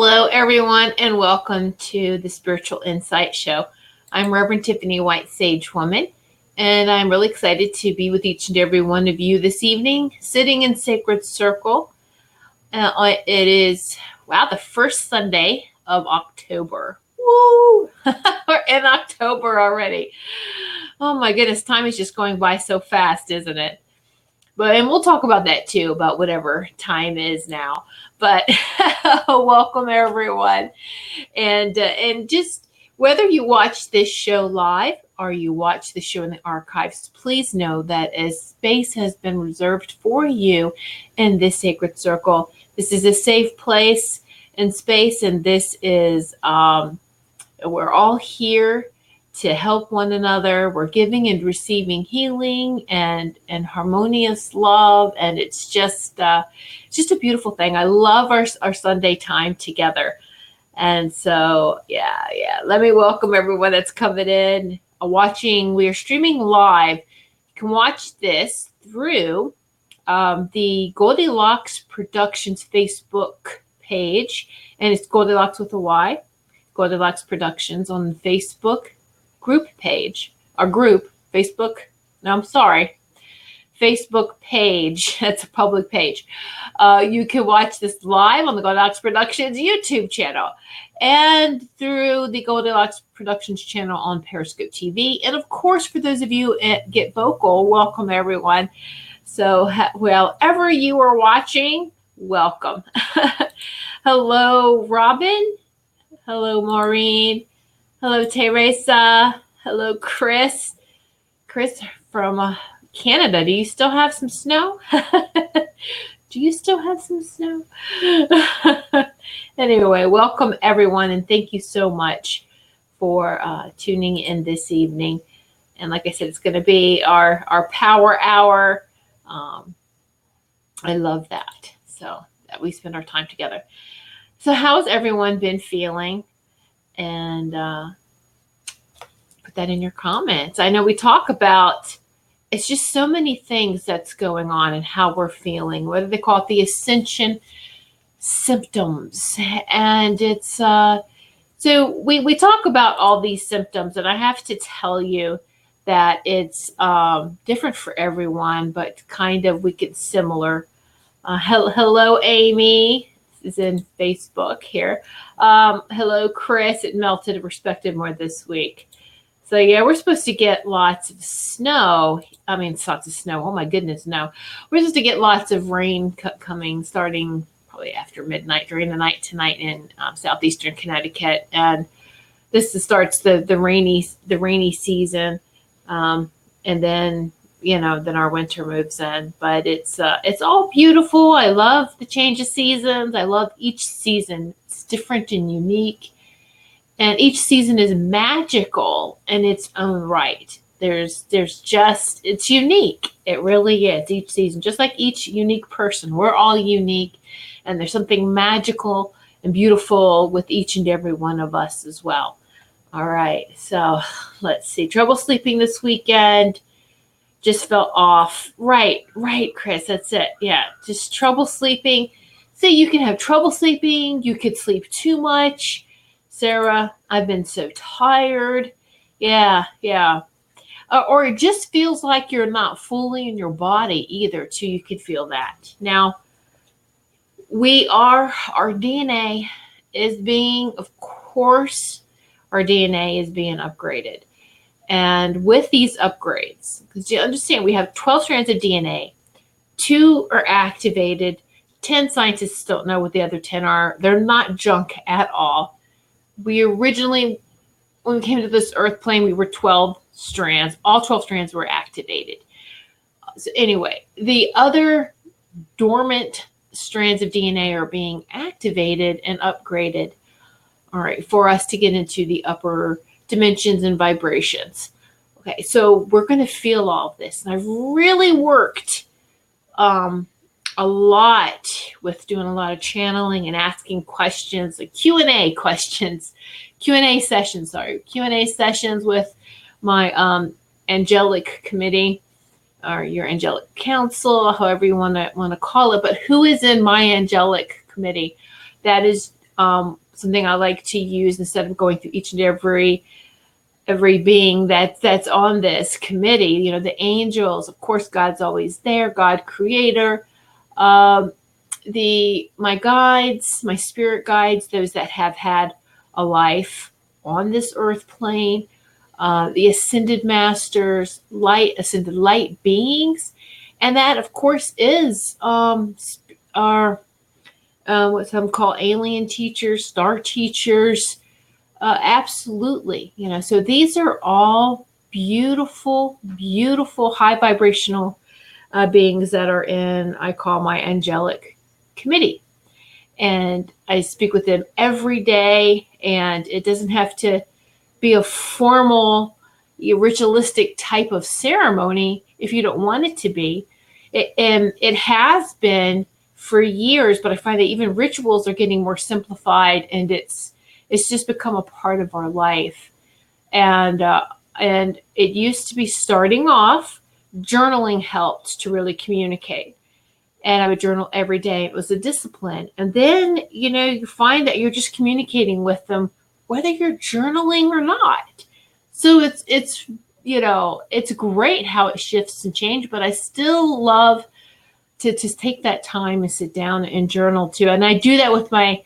Hello, everyone, and welcome to the Spiritual Insight Show. I'm Reverend Tiffany White Sage Woman, and I'm really excited to be with each and every one of you this evening, sitting in sacred circle. It is, the first Sunday of October. Woo! We're in October already. Oh my goodness, time is just going by so fast, isn't it? And we'll talk about that too, about whatever time is now. But welcome everyone. And just whether you watch this show live or you watch the show in the archives, please know that as space has been reserved for you in this sacred circle, this is a safe place and space, and this is we're all here to help one another. We're giving and receiving healing and harmonious love, and it's just a beautiful thing. I love our Sunday time together. And so, let me welcome everyone that's coming in, watching. We are streaming live. You can watch this through the Goldylocks Productions Facebook page, and it's Goldylocks with a Y, Goldylocks Productions on Facebook group page, Facebook page. That's a public page. You can watch this live on the Goldylocks Productions YouTube channel and through the Goldylocks Productions channel on Periscope TV. And of course, for those of you at Get Vocal, welcome everyone. So wherever you are watching, welcome. Hello, Robin. Hello, Maureen. Hello, Teresa. Hello, Chris. Chris from Canada. Do you still have some snow? Do you still have some snow? Anyway, welcome everyone, and thank you so much for tuning in this evening. And like I said, it's going to be our power hour. I love that. So that we spend our time together. So how's everyone been feeling? And put that in your comments. I know we talk about, it's just so many things that's going on and how we're feeling, whether they call it the ascension symptoms. And it's, so we talk about all these symptoms, and I have to tell you that it's different for everyone, but kind of we get similar. Hello, Amy. This is in Facebook here. Hello, Chris. It melted, respected more this week. So yeah, we're supposed to get lots of snow. I mean, lots of snow. Oh my goodness, no. We're supposed to get lots of rain coming, starting probably after midnight, during the night tonight in southeastern Connecticut, and this starts the rainy season, and then then our winter moves in. But it's all beautiful. I love the change of seasons. I love each season. It's different and unique. And each season is magical in its own right. It's unique. It really is. Each season, just like each unique person, we're all unique. And there's something magical and beautiful with each and every one of us as well. All right. So let's see. Trouble sleeping this weekend. Just felt off. Right, Chris. That's it. Yeah. Just trouble sleeping. So you can have trouble sleeping. You could sleep too much. Sarah, I've been so tired. Yeah. Or it just feels like you're not fully in your body either, too. You could feel that. Now, our DNA is being, of course, our DNA is being upgraded. And with these upgrades, because you understand we have 12 strands of DNA, 2 are activated, 10 scientists don't know what the other 10 are. They're not junk at all. We originally, when we came to this earth plane, we were 12 strands. All 12 strands were activated. So anyway, the other dormant strands of DNA are being activated and upgraded, all right, for us to get into the upper dimensions and vibrations. Okay, so we're going to feel all of this. And I've really worked a lot with doing a lot of channeling and asking questions, like Q&A sessions with my angelic committee, or your angelic council, however you want to call it. But who is in my angelic committee? That is something I like to use instead of going through each and every being that's on this committee. The angels, of course, God's always there, God creator, my guides, my spirit guides, those that have had a life on this earth plane, the ascended masters, ascended light beings, and that, of course, is our what some call alien teachers, star teachers. Absolutely. So these are all beautiful, beautiful, high vibrational beings that are in, I call my angelic committee. And I speak with them every day, and it doesn't have to be a formal, ritualistic type of ceremony if you don't want it to be. And it has been for years, but I find that even rituals are getting more simplified, and it's just become a part of our life. And it used to be, starting off, journaling helped to really communicate. And I would journal every day. It was a discipline. And then, you find that you're just communicating with them, whether you're journaling or not. So it's great how it shifts and changes, but I still love to take that time and sit down and journal too. And I do that with my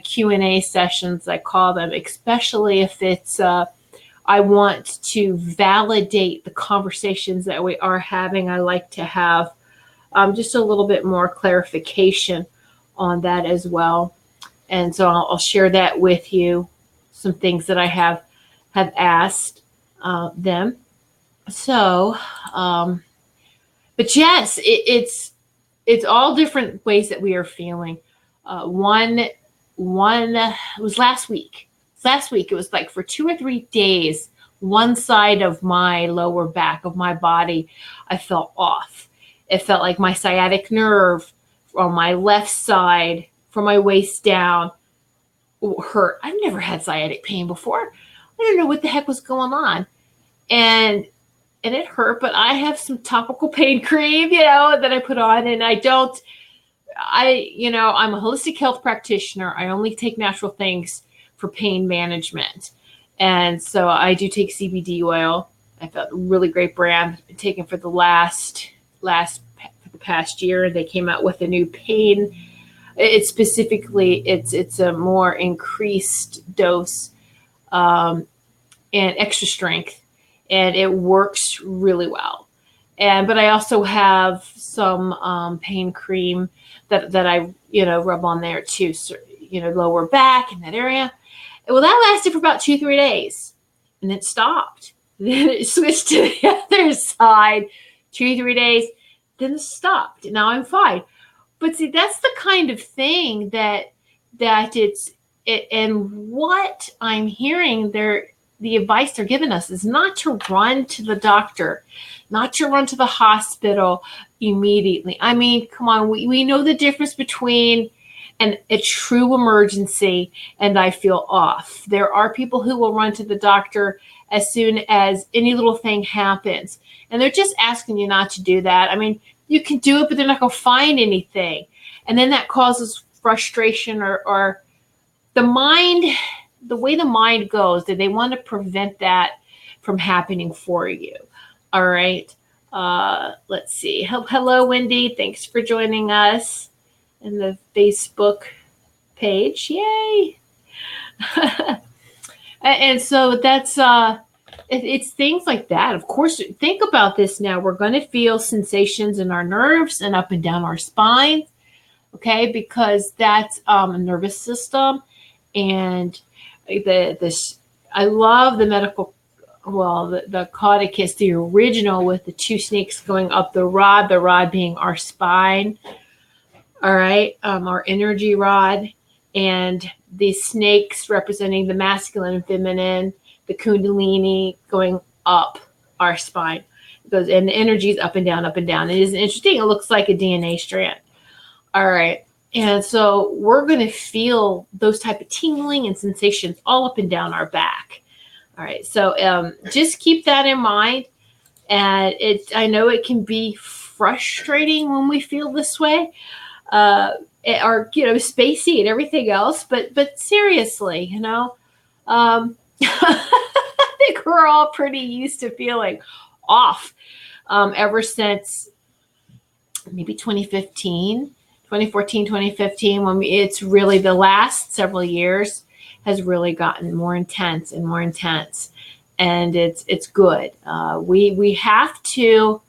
Q&A sessions, I call them, especially if it's, I want to validate the conversations that we are having. I like to have just a little bit more clarification on that as well. And so I'll share that with you, some things that I have asked them. So, but yes, it's all different ways that we are feeling. One was last week. It was like for 2 or 3 days, one side of my lower back of my body, I felt off. It felt like my sciatic nerve on my left side, from my waist down, hurt. I've never had sciatic pain before. I don't know what the heck was going on. And it hurt, but I have some topical pain cream, that I put on, and I'm a holistic health practitioner. I only take natural things for pain management. And so I do take CBD oil. I felt a really great brand. I've been taking for the past year. They came out with a new pain. It's a more increased dose and extra strength, and it works really well. But I also have some pain cream that I rub on there too, so, lower back in that area. Well, that lasted for about 2-3 days, and it stopped. Then it switched to the other side, 2-3 days, then it stopped. Now I'm fine. But see, that's the kind of thing that and what I'm hearing the advice they're giving us is not to run to the doctor, not to run to the hospital immediately. I mean, come on, we know the difference between a true emergency and I feel off. There are people who will run to the doctor as soon as any little thing happens, and they're just asking you not to do that. I mean, you can do it, but they're not going to find anything. And then that causes frustration or the way the mind goes, that they want to prevent that from happening for you. All right. Let's see. Hello, Wendy. Thanks for joining us in the Facebook page. Yay. And so that's, it's things like that. Of course, think about this now. We're going to feel sensations in our nerves and up and down our spine. Okay. Because that's a nervous system. And I love the medical, the codicus, the original, with the 2 snakes going up the rod being our spine. All right. Our energy rod, and the snakes representing the masculine and feminine, the kundalini going up our spine. It goes, and the energy is up and down, up and down. It is interesting. It looks like a DNA strand. All right. And so we're going to feel those type of tingling and sensations all up and down our back. All right. So just keep that in mind. And I know it can be frustrating when we feel this way. And or, spacey and everything else. But seriously, I think we're all pretty used to feeling off ever since maybe 2014, 2015, when it's really the last several years has really gotten more intense and more intense. And it's good. We have to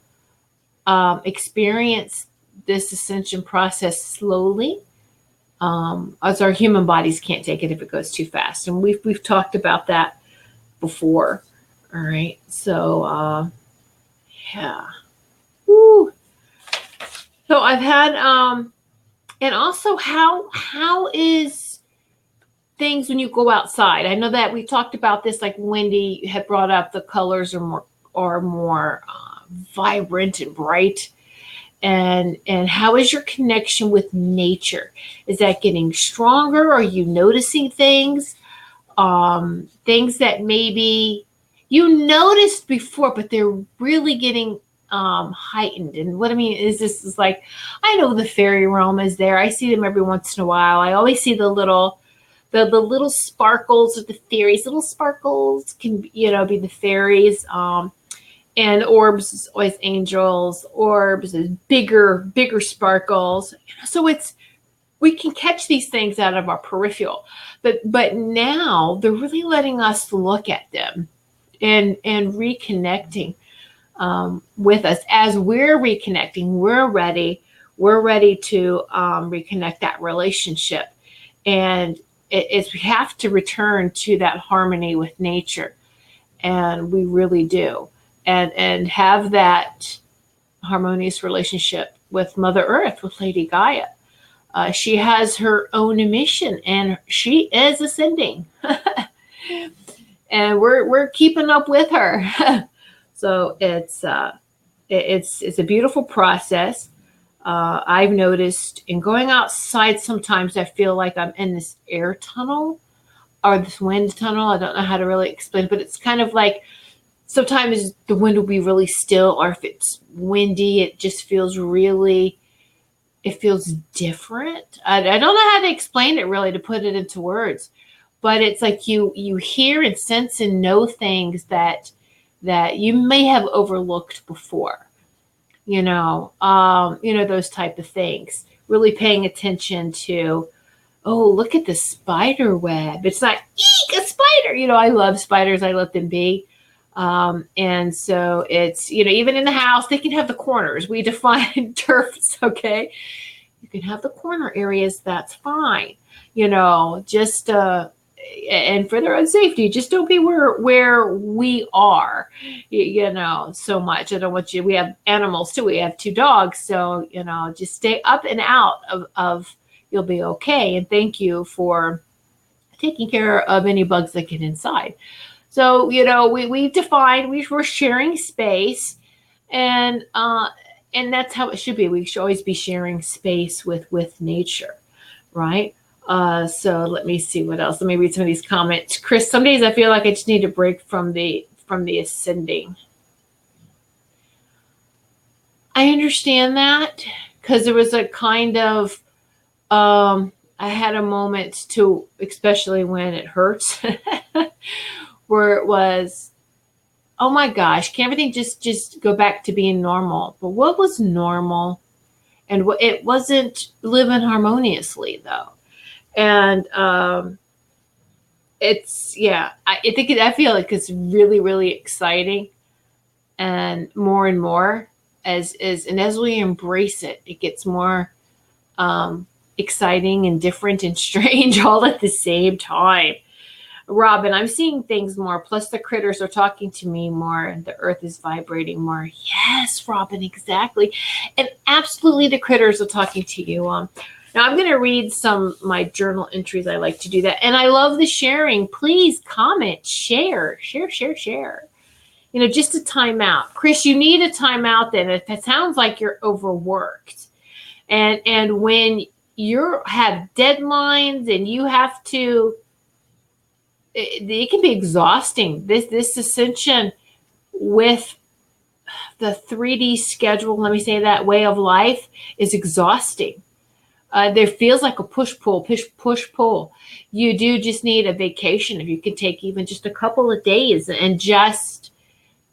experience this ascension process slowly, as our human bodies can't take it if it goes too fast. And we've talked about that before. All right. So yeah. Woo. So I've had and also how is things when you go outside? I know that we talked about this, like Wendy had brought up, the colors are more vibrant and bright. And how is your connection with nature? Is that getting stronger? Are you noticing things? Things that maybe you noticed before, but they're really getting heightened. And what I mean is, this is like, I know the fairy realm is there. I see them every once in a while. I always see the little sparkles of the fairies. Little sparkles can, be the fairies. And orbs is always angels. Orbs is bigger sparkles. So we can catch these things out of our peripheral, but now they're really letting us look at them and reconnecting with us. As we're reconnecting, we're ready to reconnect that relationship. And we have to return to that harmony with nature. And we really do. And have that harmonious relationship with Mother Earth, with Lady Gaia. She has her own mission, and she is ascending, and we're keeping up with her. So it's a beautiful process. I've noticed in going outside, sometimes I feel like I'm in this air tunnel or this wind tunnel. I don't know how to really explain it, but it's kind of like, sometimes the wind will be really still, or if it's windy, it just feels different. I don't know how to explain it really, to put it into words, but it's like you hear and sense and know things that you may have overlooked before, those type of things. Really paying attention to, oh, look at the spider web. It's not, eek, a spider. I love spiders. I let them be. And so it's, even in the house, they can have the corners. We define turfs, okay? You can have the corner areas, that's fine. Just, and for their own safety, just don't be where we are, so much. I don't want you, we have animals too. We have 2 dogs. So, just stay up and out of you'll be okay. And thank you for taking care of any bugs that get inside. So, we define, we're sharing space, and that's how it should be. We should always be sharing space with nature, right? So let me see what else. Let me read some of these comments. Chris, some days I feel like I just need a break from the ascending. I understand that, because there was a kind of, I had a moment too, especially when it hurts, where it was, oh my gosh, can everything just go back to being normal? But what was normal? And it wasn't living harmoniously, though. And I feel like it's really, really exciting, and more as we embrace it, it gets more exciting and different and strange all at the same time. Robin, I'm seeing things more. Plus, the critters are talking to me more, and the earth is vibrating more. Yes, Robin, exactly. And absolutely, the critters are talking to you. Now, I'm going to read some of my journal entries. I like to do that. And I love the sharing. Please comment, share. Just a timeout. Chris, you need a timeout then. It sounds like you're overworked. And when you have deadlines and you have to, it can be exhausting. This ascension with the 3D schedule, let me say that, way of life is exhausting. There feels like a push-pull, push-pull. You do just need a vacation. If you could take even just a couple of days and just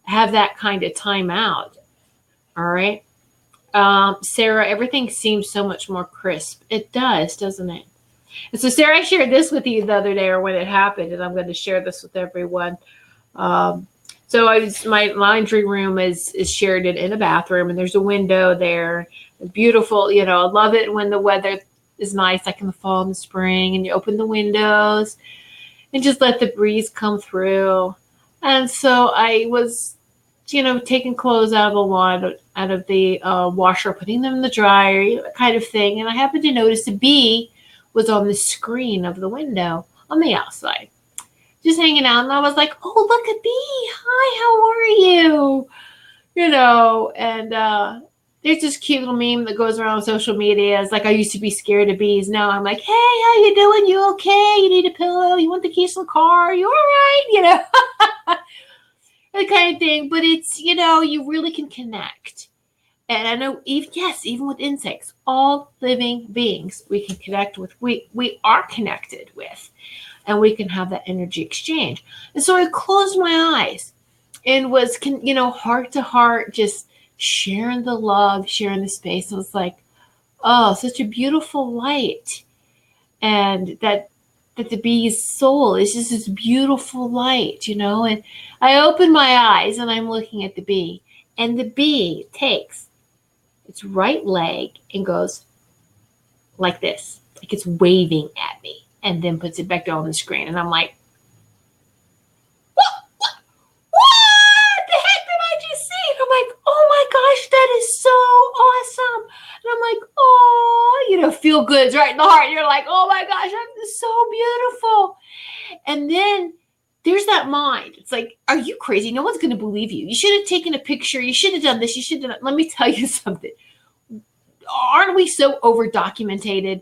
have that kind of time out. All right. Sarah, everything seems so much more crisp. It does, doesn't it? And so, Sarah, I shared this with you the other day, or when it happened, and I'm going to share this with everyone. So my laundry room is shared in a bathroom, and there's a window there. Beautiful, I love it when the weather is nice, like in the fall and the spring, and you open the windows and just let the breeze come through. And so I was, taking clothes out of the washer, putting them in the dryer, kind of thing. And I happened to notice a bee was on the screen of the window on the outside, just hanging out. And I was like, oh, look, a bee. Hi, how are you? And there's this cute little meme that goes around on social media. It's like, I used to be scared of bees. Now I'm like, hey, how you doing? You okay? You need a pillow? You want the keys to the car? You all right? That kind of thing. But it's, you really can connect. And I know, even with insects, all living beings we can connect with, we are connected with, and we can have that energy exchange. And so I closed my eyes and was, heart to heart, just sharing the love, sharing the space. I was like, oh, such a beautiful light. And that the bee's soul is just this beautiful light, and I open my eyes and I'm looking at the bee, and the bee takes its right leg and goes like this, like it's waving at me, and then puts it back down on the screen. And I'm like, what the heck did I just see? And I'm like, oh my gosh, that is so awesome. And I'm like, oh, feel goods right in the heart. You're like, oh my gosh, that's so beautiful. And then there's that mind. It's like, are you crazy? No one's going to believe you. You should have taken a picture. You should have done this. You should have done. Let me tell you something. Aren't we so over documented?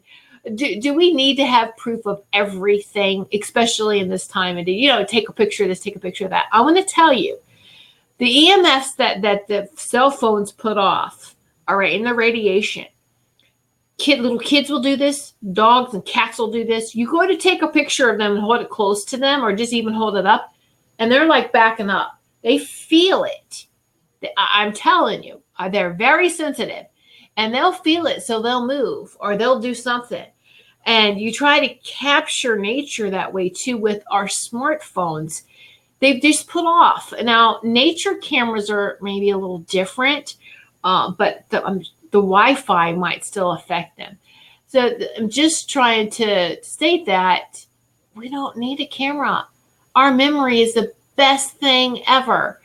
Do we need to have proof of everything, especially in this time? And take a picture of this, take a picture of that. I want to tell you, the EMFs that the cell phones put off, all right, in the radiation. Little kids will do this. Dogs and cats will do this. You go to take a picture of them and hold it close to them, or just even hold it up, and they're like backing up. They feel it. I'm telling you, they're very sensitive, and they'll feel it, so they'll move or they'll do something. And you try to capture nature that way too with our smartphones. They've just put off. Now, nature cameras are maybe a little different, but the Wi-Fi might still affect them. So I'm just trying to state that we don't need a camera. Our memory is the best thing ever.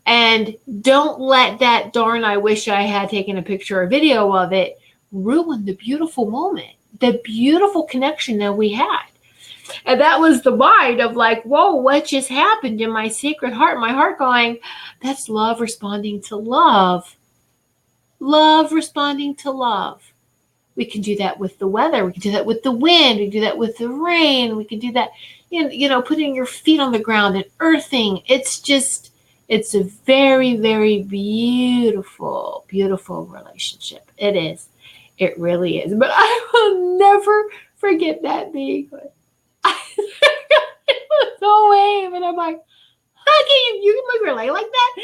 And don't let that darn, I wish I had taken a picture or video of it, ruin the beautiful moment, the beautiful connection that we had. And that was the mind of like, whoa, what just happened in my sacred heart? My heart going, that's love responding to love. Love responding to love. We can do that with the weather. We can do that with the wind. We can do that with the rain. We can do that, putting your feet on the ground and earthing. It's a very, very beautiful, beautiful relationship. It is. It really is. But I will never forget that being. It was so wave. And I'm like, how can you look really like that?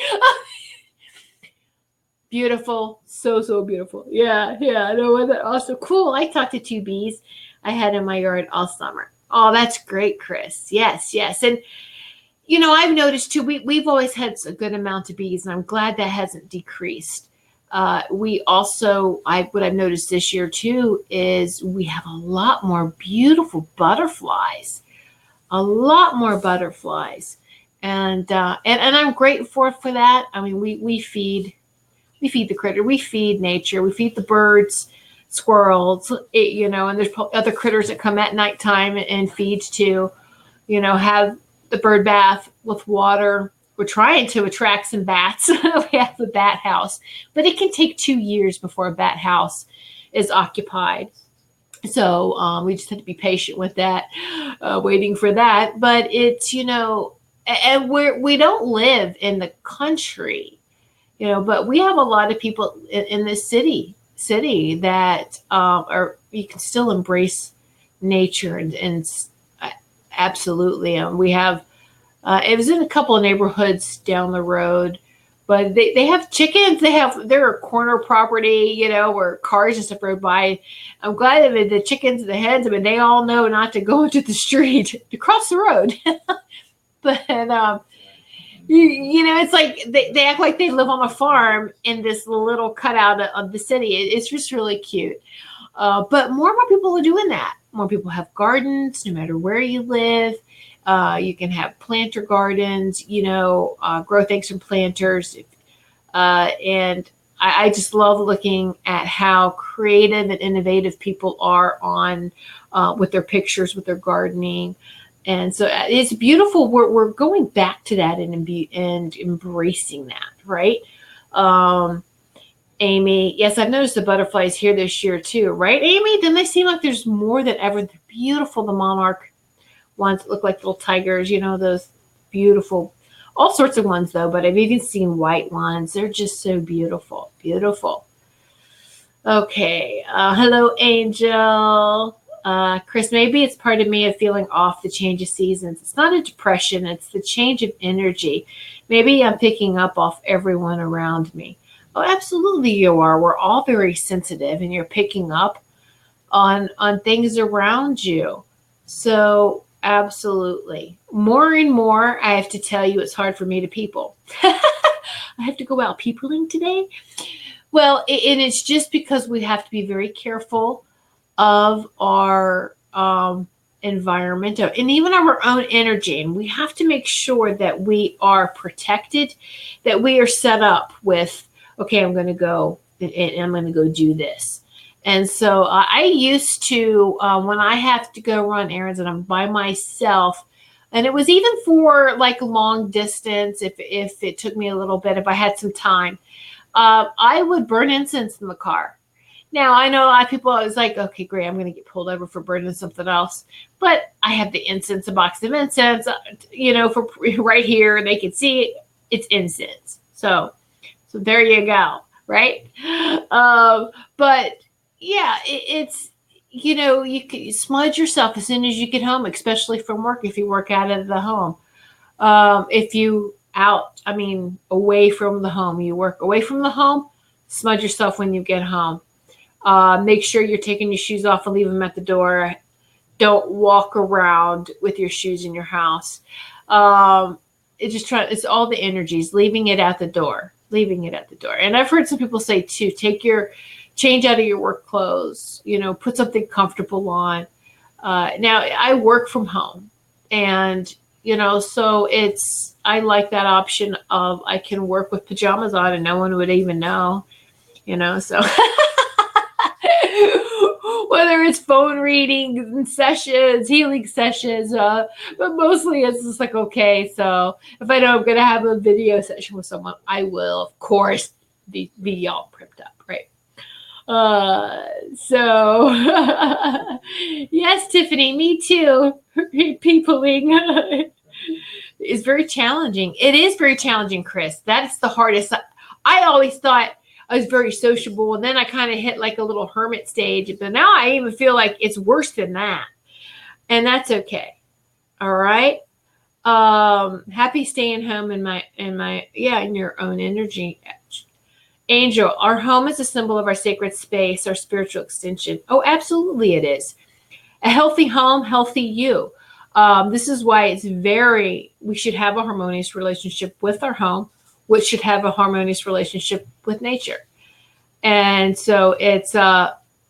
Beautiful. So beautiful. Yeah. No, wasn't that awesome? Cool. I talked to 2 bees I had in my yard all summer. Oh, that's great, Chris. Yes. And, I've noticed too, we've always had a good amount of bees, and I'm glad that hasn't decreased. We also, what I've noticed this year too, is we have a lot more beautiful butterflies, And I'm grateful for that. I mean, we feed the critter, we feed nature, we feed the birds, squirrels, and there's other critters that come at nighttime and feed too, have the bird bath with water. We're trying to attract some bats. We have a bat house, but it can take 2 years before a bat house is occupied. So we just have to be patient with that, waiting for that. But it's, and we don't live in the country, but we have a lot of people in this city that are, you can still embrace nature and absolutely. We have, it was in a couple of neighborhoods down the road, but they have chickens. They have their corner property, you know, where cars and stuff rode by. I'm glad that the chickens and the hens, I mean, they all know not to go into the street to cross the road. But, you know, it's like they act like they live on a farm in this little cutout of the city. It's just really cute. But more and more people are doing that. More people have gardens, no matter where you live. You can have planter gardens, you know, grow things from planters. And I just love looking at how creative and innovative people are on with their pictures, with their gardening. And so it's beautiful. We're going back to that and embracing that, right? Amy, yes, I've noticed the butterflies here this year too, right, Amy? Doesn't they seem like there's more than ever? They're beautiful, the monarch ones that look like little tigers, you know, those beautiful, all sorts of ones though, but I've even seen white ones. They're just so beautiful, beautiful. Okay, hello, Angel. Chris, maybe it's part of me of feeling off the change of seasons. It's not a depression, it's the change of energy. Maybe I'm picking up off everyone around me. Oh, absolutely you are. We're all very sensitive, and you're picking up on things around you. So absolutely. More and more, I have to tell you, it's hard for me to people. I have to go out peopling today. Well, and it's just because we have to be very careful of our environment and even our own energy. And we have to make sure that we are protected, that we are set up with, okay, I'm going to go and I'm going to go do this. And so I used to, when I have to go run errands and I'm by myself, and it was even for like a long distance, if it took me a little bit, if I had some time, I would burn incense in the car. Now, I know a lot of people always like, okay, great, I'm going to get pulled over for burning something else. But I have the incense, a box of incense, you know, for right here. They can see it. It's incense. So there you go, right? But yeah, it's, you know, you can smudge yourself as soon as you get home, especially from work, if you work out of the home. If you away from the home, you work away from the home, smudge yourself when you get home. Make sure you're taking your shoes off and leave them at the door. Don't walk around with your shoes in your house. It's all the energies, leaving it at the door. And I've heard some people say too, change out of your work clothes, you know, put something comfortable on. Now I work from home, and, you know, so I like that option of I can work with pajamas on and no one would even know, you know, so whether it's phone readings, sessions, healing sessions, but mostly it's just like, okay, so if I know I'm going to have a video session with someone, I will, of course, be all prepped up, right? So, yes, Tiffany, me too. Peopling is very challenging. It is very challenging, Chris. That's the hardest. I always thought I was very sociable, and then I kind of hit like a little hermit stage. But now I even feel like it's worse than that, and that's okay. All right. Happy staying home in your own energy. Angel, our home is a symbol of our sacred space, our spiritual extension. Oh, absolutely, it is. A healthy home, healthy you. This is why we should have a harmonious relationship with our home, which should have a harmonious relationship with nature. And so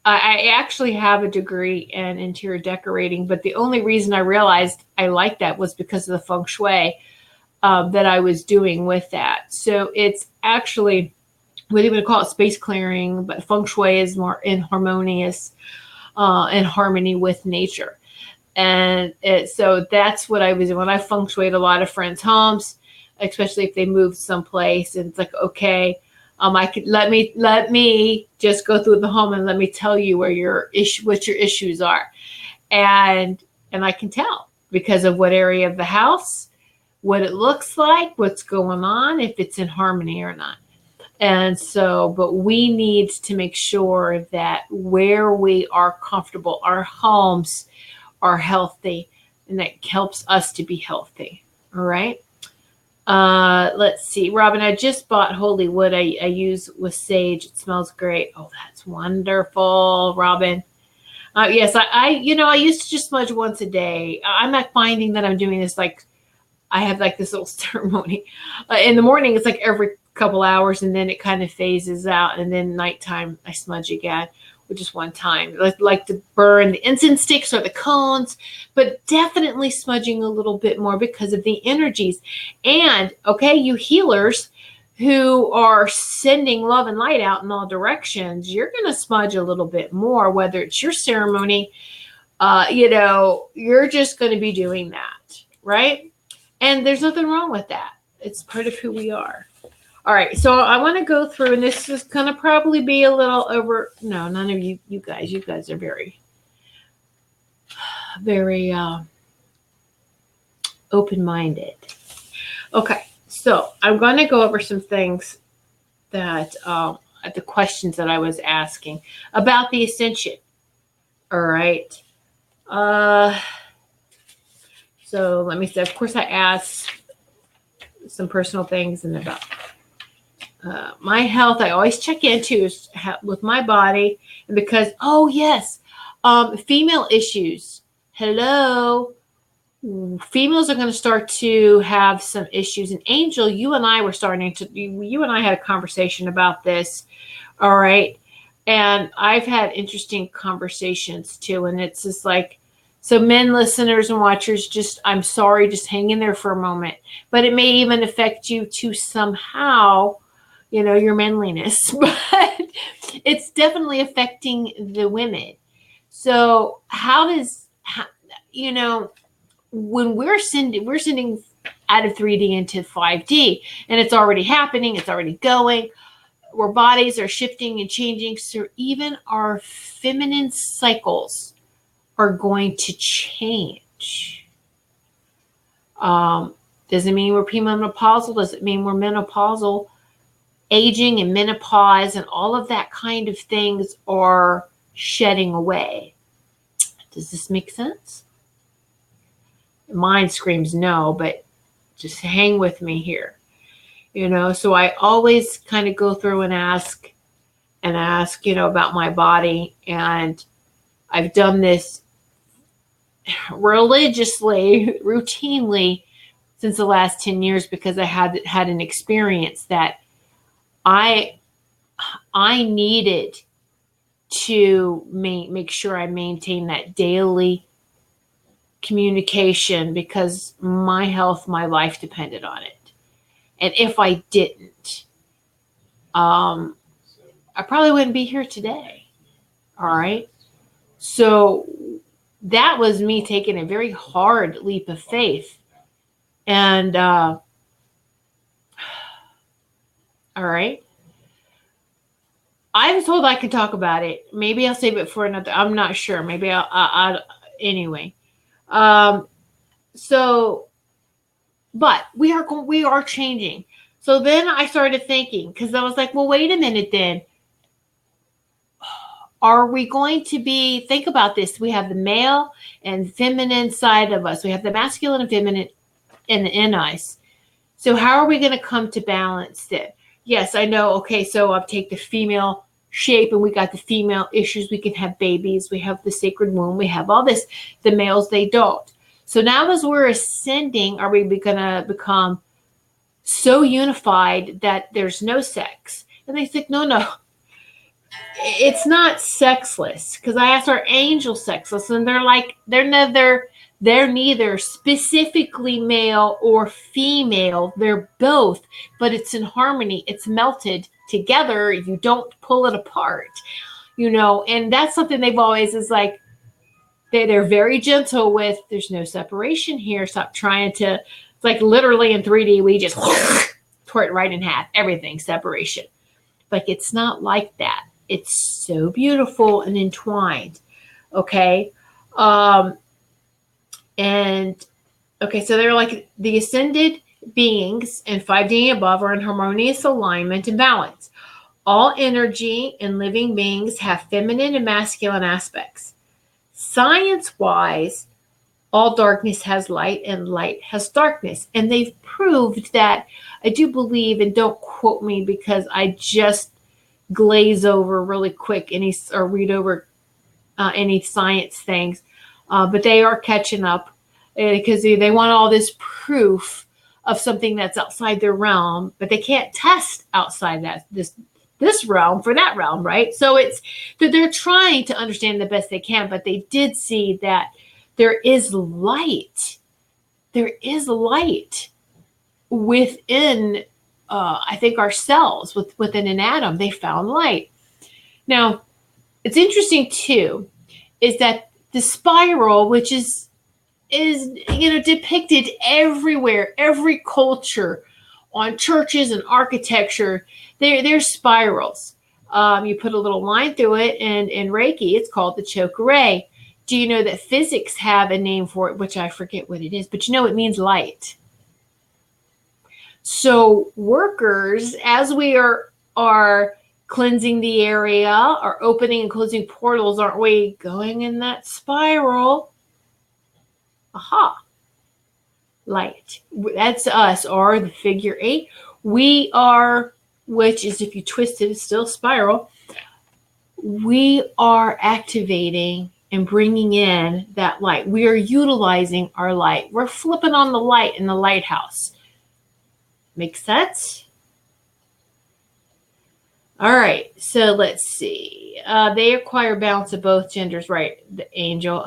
I actually have a degree in interior decorating, but the only reason I realized I liked that was because of the feng shui that I was doing with that. So it's actually, we don't even call it space clearing, but feng shui is more in harmony with nature. And so that's what I was doing. When I feng shuied a lot of friends' homes, especially if they moved someplace, and it's like, okay, I could let me just go through the home and let me tell you what your issues are, and I can tell because of what area of the house, what it looks like, what's going on, if it's in harmony or not. And so, but we need to make sure that where we are comfortable, our homes are healthy, and that helps us to be healthy. All right. Let's see. Robin, I just bought holy wood. I use with sage. It smells great. Oh, that's wonderful, Robin. Yes, I used to just smudge once a day. I'm not finding that I'm doing this like I have like this little ceremony. In the morning, it's like every couple hours, and then it kind of phases out. And then nighttime, I smudge again, which is one time. I like to burn the incense sticks or the cones, but definitely smudging a little bit more because of the energies. And, okay, you healers who are sending love and light out in all directions, you're going to smudge a little bit more, whether it's your ceremony, you're just going to be doing that, right? And there's nothing wrong with that. It's part of who we are. All right, so I want to go through, and this is going to probably be a little over. No, none of you guys. You guys are very, very open-minded. Okay, so I'm going to go over some things that the questions that I was asking about the ascension. All right. So let me see. Of course, I asked some personal things and about my health. I always check into with my body, and because female issues. Hello, females are going to start to have some issues. And Angel, you and I had a conversation about this. All right, and I've had interesting conversations too. And it's just like, so men, listeners, and watchers, I'm sorry, just hang in there for a moment. But it may even affect you to somehow, your manliness. But it's definitely affecting the women. So when we're sending out of 3D into 5D, and it's already happening, it's already going, where bodies are shifting and changing. So even our feminine cycles are going to change. Does it mean we're premenopausal? Does it mean we're menopausal? Aging and menopause and all of that kind of things are shedding away. Does this make sense? Mine screams no, but just hang with me here. So I always kind of go through and ask, about my body. And I've done this religiously, routinely since the last 10 years because I had an experience that I needed to make sure I maintain that daily communication because my health, my life depended on it. And if I didn't, I probably wouldn't be here today. All right. So that was me taking a very hard leap of faith. And, all right. I was told I could talk about it. Maybe I'll save it for another. I'm not sure. Maybe I'll anyway. But we are changing. So then I started thinking, because I was like, well, wait a minute then. Are we going to think about this? We have the male and feminine side of us. We have the masculine and feminine in us. So how are we going to come to balance then? Yes, I know. Okay, so I'll take the female shape and we got the female issues. We can have babies. We have the sacred womb. We have all this. The males, they don't. So now as we're ascending, are we going to become so unified that there's no sex? And they think, no. It's not sexless, because I asked, are angels sexless? And they're like, they're neither specifically male or female. They're both, but it's in harmony. It's melted together. You don't pull it apart, and that's something they've always is like, they're very gentle with, there's no separation here. Stop trying to, it's like literally in 3D, we just tore it right in half, everything separation. Like, it's not like that. It's so beautiful and entwined. Okay. And okay, so they're like, the ascended beings and 5D and above are in harmonious alignment and balance. All energy and living beings have feminine and masculine aspects. Science-wise, all darkness has light and light has darkness. And they've proved that, I do believe, and don't quote me because I just glaze over really quick or read over any science things, but they are catching up because they want all this proof of something that's outside their realm, but they can't test outside this realm for that realm, right? So it's that they're trying to understand the best they can, but they did see that there is light. There is light within, I think, our cells, within an atom. They found light. Now, it's interesting too, is that the spiral, which is depicted everywhere, every culture, on churches and architecture, there's spirals. You put a little line through it, and in Reiki, it's called the chakra. Do you know that physics have a name for it, which I forget what it is, but it means light. So workers, as we are cleansing the area, or opening and closing portals, aren't we going in that spiral? Aha. Light. That's us, or the figure 8. We are, which is, if you twist it, it's still spiral. We are activating and bringing in that light. We are utilizing our light. We're flipping on the light in the lighthouse. Make sense? All right, so let's see. They acquire balance of both genders, right? The angel,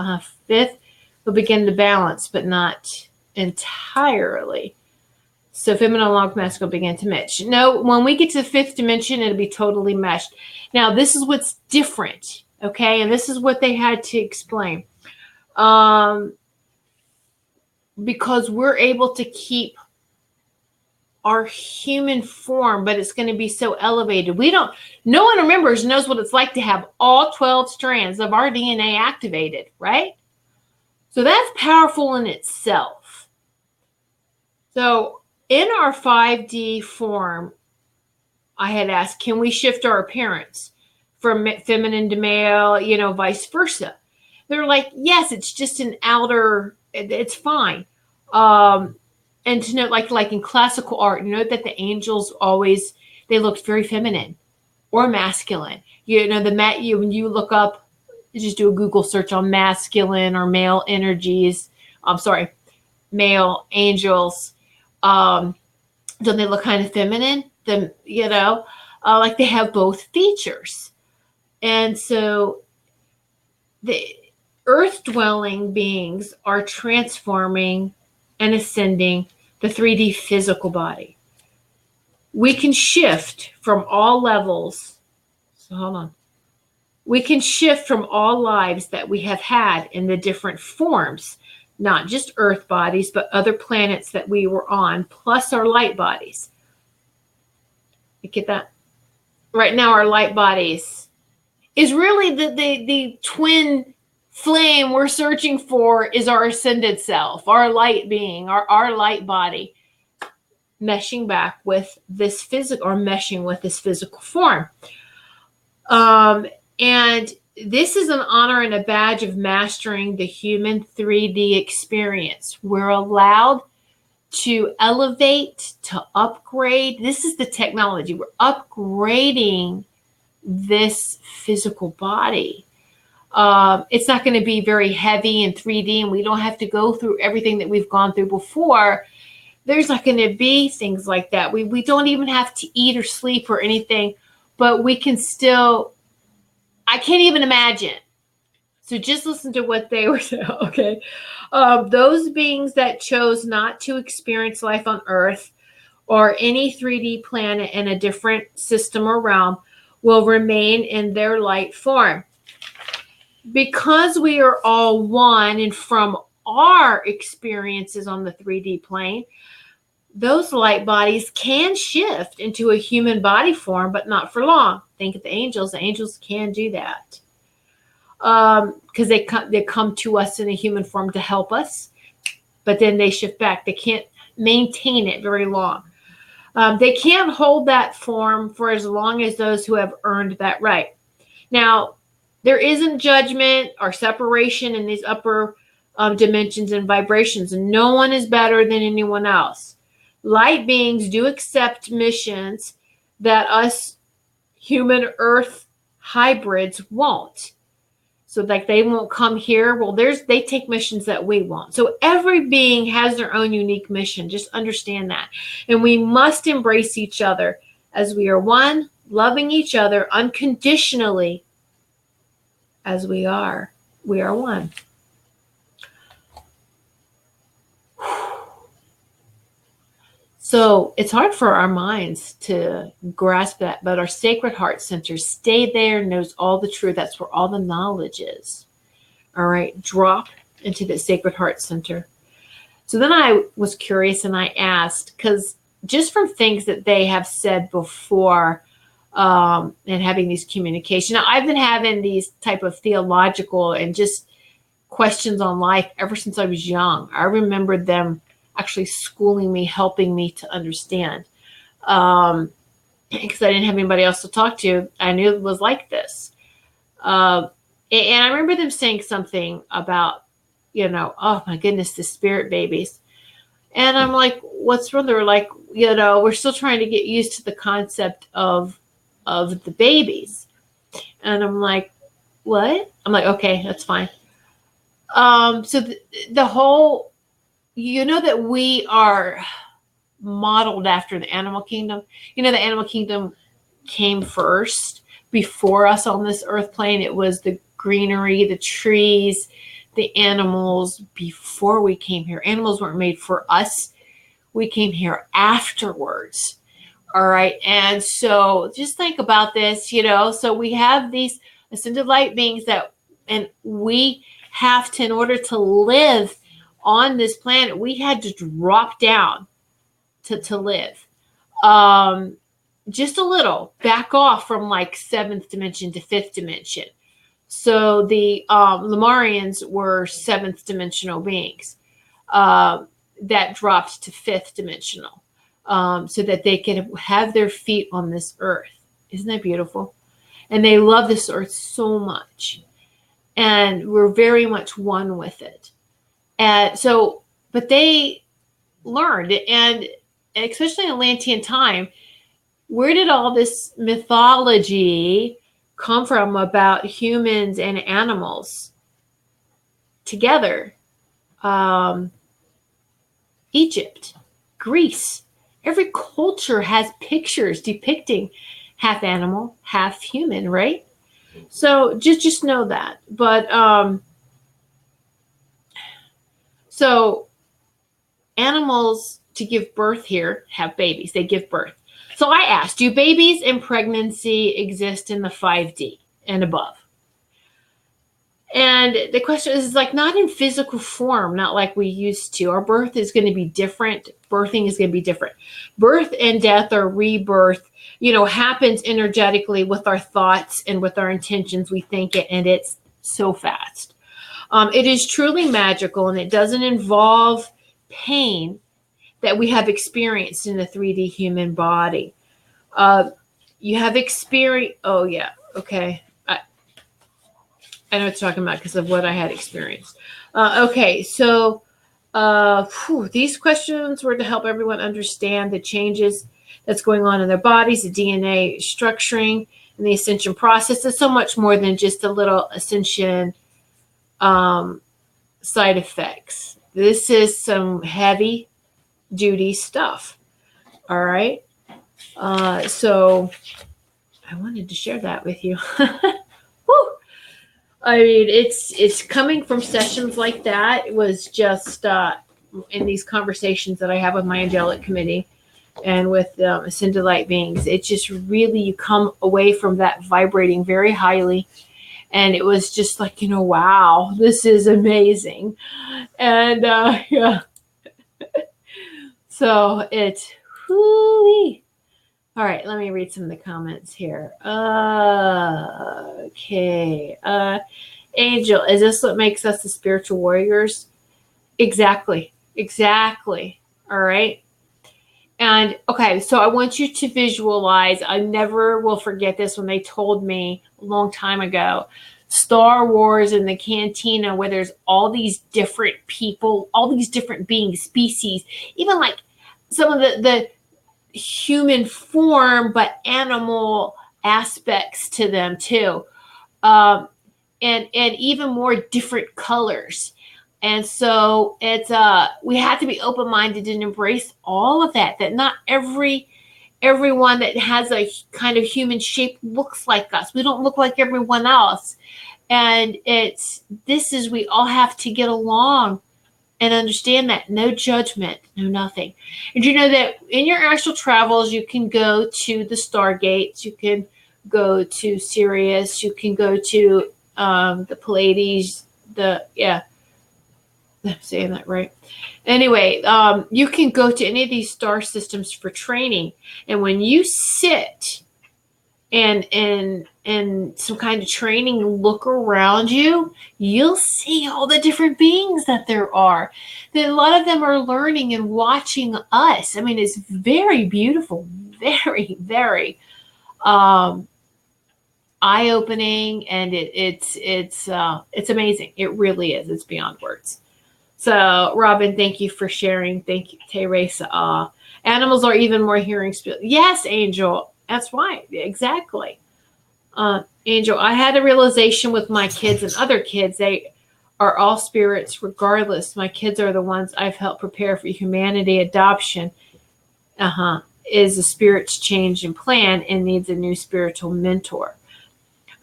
5th, will begin to balance, but not entirely. So feminine along with masculine begin to mesh. No, when we get to the 5th dimension, it'll be totally meshed. Now, this is what's different, okay? And this is what they had to explain. Because we're able to keep our human form, but it's going to be so elevated. No one knows what it's like to have all 12 strands of our DNA activated, right? So that's powerful in itself. So in our 5D form, I had asked, can we shift our appearance from feminine to male, vice versa? They're like, yes, it's just an outer, it's fine. And to know, like in classical art, that the angels always, they looked very feminine or masculine. When you look up, just do a Google search on masculine or male energies. Male angels. Don't they look kind of feminine? Like they have both features. And so the earth-dwelling beings are transforming and ascending the 3D physical body. We can shift from all levels. So hold on. We can shift from all lives that we have had in the different forms, not just earth bodies, but other planets that we were on, plus our light bodies. You get that? Right now, our light bodies is really the twin flame we're searching for, is our ascended self, our light being, our light body, meshing back with this physical, or meshing with this physical form. And this is an honor and a badge of mastering the human 3D experience. We're allowed to elevate, to upgrade. This is the technology. We're upgrading this physical body. It's not going to be very heavy in 3D, and we don't have to go through everything that we've gone through before. There's not going to be things like that. We don't even have to eat or sleep or anything, but we can still, I can't even imagine. So just listen to what they were saying, okay? Those beings that chose not to experience life on Earth or any 3D planet in a different system or realm will remain in their light form. Because we are all one, and from our experiences on the 3D plane, those light bodies can shift into a human body form, but not for long. Think of the angels. The angels can do that because they come to us in a human form to help us, but then they shift back. They can't maintain it very long. They can't hold that form for as long as those who have earned that right. Now, there isn't judgment or separation in these upper dimensions and vibrations, and no one is better than anyone else. Light beings do accept missions that us human earth hybrids won't. So like they won't come here. Well, they take missions that we won't. So every being has their own unique mission. Just understand that. And we must embrace each other as we are one, loving each other unconditionally as we are. We are one. So it's hard for our minds to grasp that, but our sacred heart center, stay there, knows all the truth. That's where all the knowledge is. All right, drop into the sacred heart center. So then I was curious and I asked, because just from things that they have said before and having these communication, now I've been having these type of theological and just questions on life ever since I was young. I remember them actually schooling me, helping me to understand. Because I didn't have anybody else to talk to. I knew it was like this. And I remember them saying something about, oh my goodness, the spirit babies. And I'm like, what's wrong? They were like, we're still trying to get used to the concept of the babies. And I'm like, what? I'm like, okay, that's fine. So the whole, that we are modeled after the animal kingdom. The animal kingdom came first before us on this earth plane. It was the greenery, the trees, the animals before we came here. Animals weren't made for us. We came here afterwards. All right. And so just think about this, so we have these ascended light beings and we have to, in order to live on this planet, we had to drop down to live. Just a little, back off from like 7th dimension to 5th dimension. So the Lemurians were 7th dimensional beings that dropped to 5th dimensional so that they could have their feet on this earth. Isn't that beautiful? And they love this earth so much. And we're very much one with it. And so, but they learned, and especially in Atlantean time, where did all this mythology come from about humans and animals together? Egypt, Greece, every culture has pictures depicting half animal, half human, right? So just know that. But so animals to give birth here have babies. They give birth. So I asked, do babies in pregnancy exist in the 5D and above? And the question is like not in physical form, not like we used to. Our birth is going to be different. Birthing is going to be different. Birth and death or rebirth, happens energetically with our thoughts and with our intentions. We think it, and it's so fast. It is truly magical, and it doesn't involve pain that we have experienced in the 3D human body. You have experience. Oh, yeah. Okay. I know what you're talking about because of what I had experienced. Okay. So these questions were to help everyone understand the changes that's going on in their bodies, the DNA structuring, and the ascension process. It's so much more than just a little ascension side effects. This is some heavy duty stuff. All right. So I wanted to share that with you. Woo! I mean, it's coming from sessions like that. It was just in these conversations that I have with my angelic committee and with ascended light beings. It's just really, you come away from that vibrating very highly. And it was just like, wow, this is amazing. And yeah. So it's, whoo-wee. All right, let me read some of the comments here. Okay. Angel, is this what makes us the spiritual warriors? Exactly. All right. And okay, so I want you to visualize. I never will forget this when they told me a long time ago, Star Wars in the cantina, where there's all these different people, all these different beings, species, even like some of the human form, but animal aspects to them too. And even more different colors. And so it's we have to be open-minded and embrace all of that. That not everyone that has a kind of human shape looks like us. We don't look like everyone else. And we all have to get along and understand that. No judgment, no nothing. And you know that in your actual travels, you can go to the Stargates, you can go to Sirius, you can go to the Pleiades, I'm saying that right. Anyway, you can go to any of these star systems for training. And when you sit and some kind of training, look around you, you'll see all the different beings that there are. That a lot of them are learning and watching us. I mean, it's very beautiful, very, very eye-opening, and it's amazing. It really is. It's beyond words. So, Robin, thank you for sharing. Thank you, Teresa. Animals are even more hearing spirit. Yes, Angel. That's right. Exactly. Angel, I had a realization with my kids and other kids. They are all spirits regardless. My kids are the ones I've helped prepare for humanity. Adoption is a spirit's change and plan and needs a new spiritual mentor.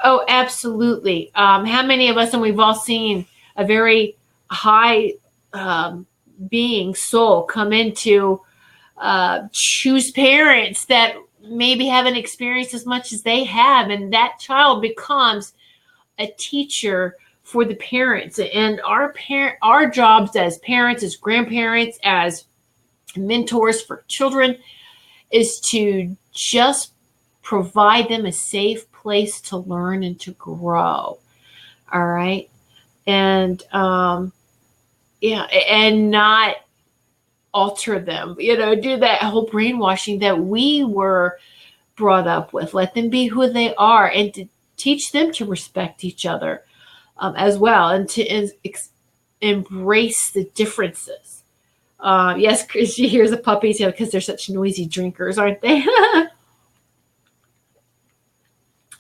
Oh, absolutely. How many of us, and we've all seen a very high being, soul, come into choose parents that maybe haven't experienced as much as they have, and that child becomes a teacher for the parents. And our jobs as parents, as grandparents, as mentors for children is to just provide them a safe place to learn and to grow. All right. And and not alter them, do that whole brainwashing that we were brought up with. Let them be who they are, and to teach them to respect each other as well, and to embrace the differences. Yes, she hears the puppies because they're such noisy drinkers, aren't they?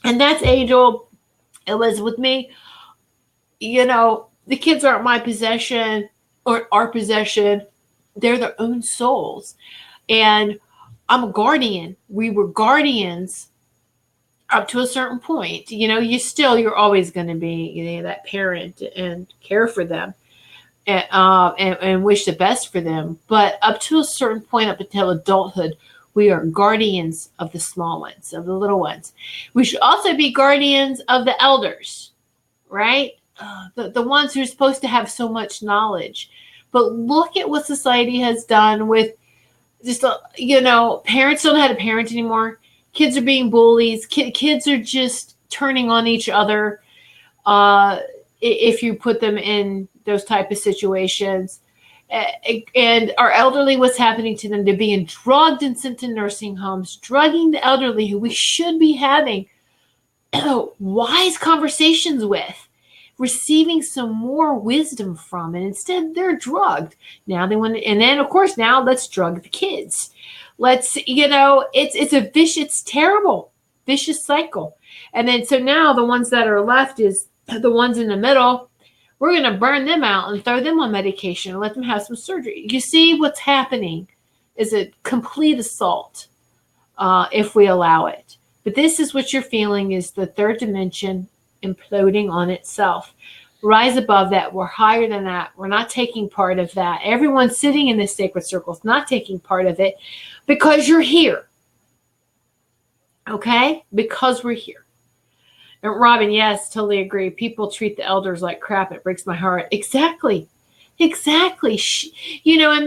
And that's Angel. It was with me. The kids aren't my possession or our possession. They're their own souls. And I'm a guardian. We were guardians up to a certain point. You're always going to be that parent and care for them and wish the best for them. But up to a certain point, up until adulthood, we are guardians of the small ones, of the little ones. We should also be guardians of the elders, right? The ones who are supposed to have so much knowledge. But look at what society has done with just, parents don't know how to parent anymore. Kids are being bullies. Kids are just turning on each other if you put them in those type of situations. And our elderly, what's happening to them? They're being drugged and sent to nursing homes, drugging the elderly who we should be having wise conversations with, receiving some more wisdom from, and instead they're drugged. Now they want to, and then of course now let's drug the kids. It's a vicious, terrible, vicious cycle. And then so now the ones that are left is the ones in the middle. We're going to burn them out and throw them on medication and let them have some surgery. You see what's happening is a complete assault if we allow it. But this is what you're feeling is the third dimension imploding on itself. Rise above that. We're higher than that. We're not taking part of that. Everyone sitting in this sacred circle is not taking part of it because you're here. Okay? Because we're here. And Robin, yes, totally agree. People treat the elders like crap. It breaks my heart. Exactly. And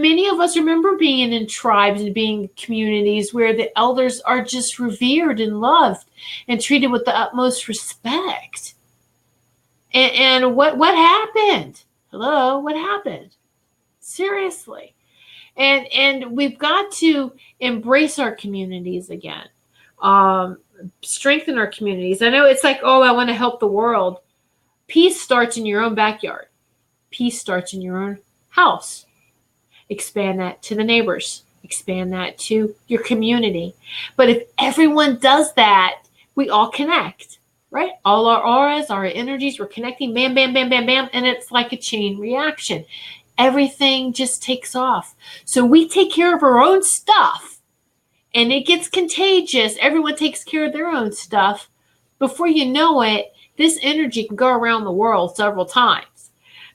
many of us remember being in tribes and being in communities where the elders are just revered and loved and treated with the utmost respect. And what happened? Hello, what happened? Seriously. And we've got to embrace our communities again, strengthen our communities. I know it's like, oh, I want to help the world. Peace starts in your own backyard. Peace starts in your own house. Expand that to the neighbors. Expand that to your community. But if everyone does that, we all connect, right? All our auras, our energies, we're connecting, bam, bam, bam, bam, bam, and it's like a chain reaction. Everything just takes off. So we take care of our own stuff, and it gets contagious. Everyone takes care of their own stuff. Before you know it, this energy can go around the world several times.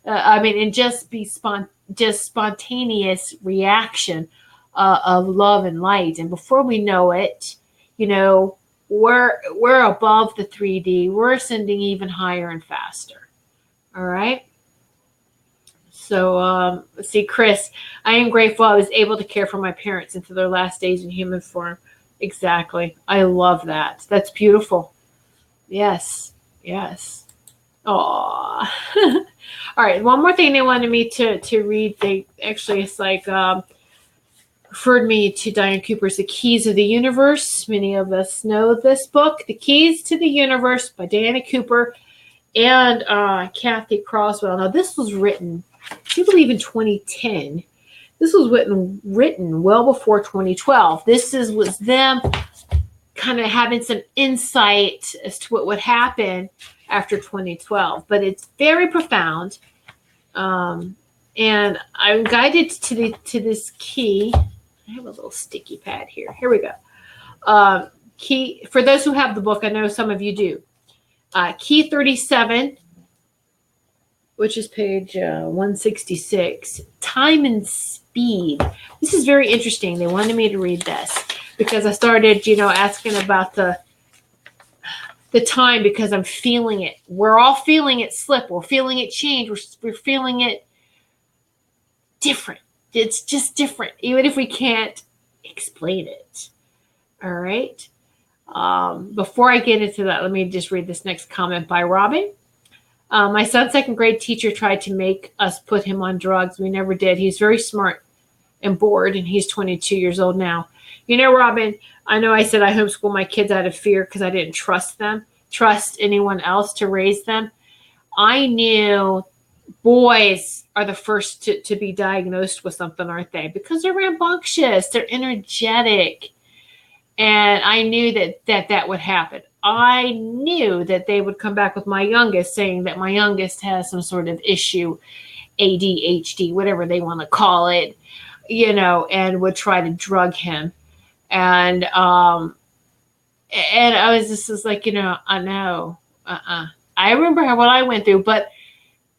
And just be spontaneous reaction of love and light. And before we know it, we're above the 3D. We're ascending even higher and faster. All right. So let's see, Chris, I am grateful I was able to care for my parents into their last days in human form. Exactly. I love that. That's beautiful. Yes. Yes. Aw. All right. One more thing they wanted me to read. It's like referred me to Diane Cooper's The Keys of the Universe. Many of us know this book, The Keys to the Universe by Diana Cooper and Kathy Croswell. Now, this was written, I believe, in 2010. This was written well before 2012. This was them kind of having some insight as to what would happen after 2012. But it's very profound. And I'm guided to this key. I have a little sticky pad here. Here we go. Key, for those who have the book, I know some of you do. Key 37, which is page 166, Time and Speed. This is very interesting. They wanted me to read this because I started, asking about the time, because I'm feeling it. We're all feeling it slip. We're feeling it change. We're feeling it different. It's just different, even if we can't explain it. All right. Before I get into that, let me just read this next comment by Robin. My son's second grade teacher tried to make us put him on drugs. We never did. He's very smart and bored, and he's 22 years old now. Robin, I know I said I homeschool my kids out of fear because I didn't trust anyone else to raise them. I knew boys are the first to be diagnosed with something, aren't they? Because they're rambunctious, they're energetic. And I knew that would happen. I knew that they would come back with my youngest saying that my youngest has some sort of issue, ADHD, whatever they want to call it, and would try to drug him. And I was just like, I know. I remember what I went through, but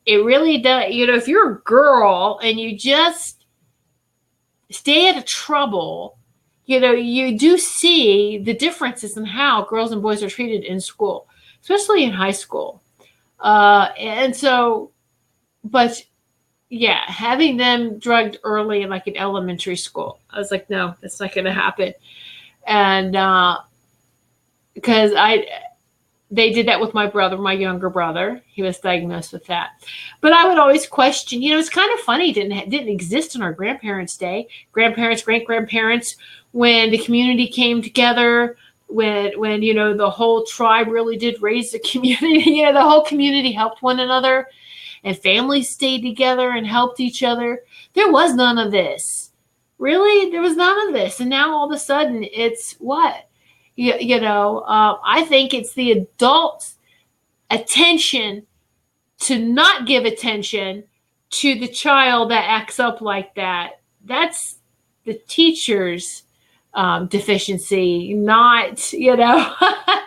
it really does. If you're a girl and you just stay out of trouble, you do see the differences in how girls and boys are treated in school, especially in high school. And so, but yeah, having them drugged early in like in elementary school, I was like, no, that's not going to happen. And because they did that with my brother, my younger brother. He was diagnosed with that. But I would always question, it's kind of funny. It didn't exist in our grandparents' day. Grandparents, great-grandparents, when the community came together, when the whole tribe really did raise the community, the whole community helped one another and families stayed together and helped each other. There was none of this. Really, there was none of this. And now all of a sudden it's what? I think it's the adults' attention to not give attention to the child that acts up like that. That's the teacher's deficiency, not,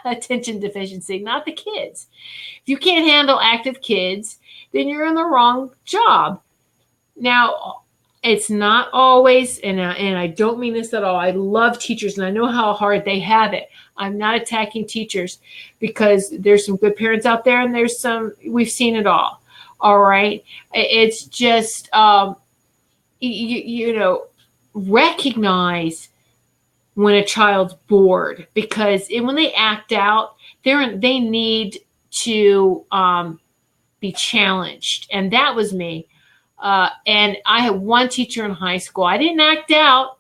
attention deficiency, not the kids. If you can't handle active kids, then you're in the wrong job. Now, it's not always, and I don't mean this at all. I love teachers, and I know how hard they have it. I'm not attacking teachers because there's some good parents out there, and there's some, we've seen it all. All right. It's just, recognize when a child's bored, because when they act out, they need to be challenged. And that was me. And I had one teacher in high school. I didn't act out.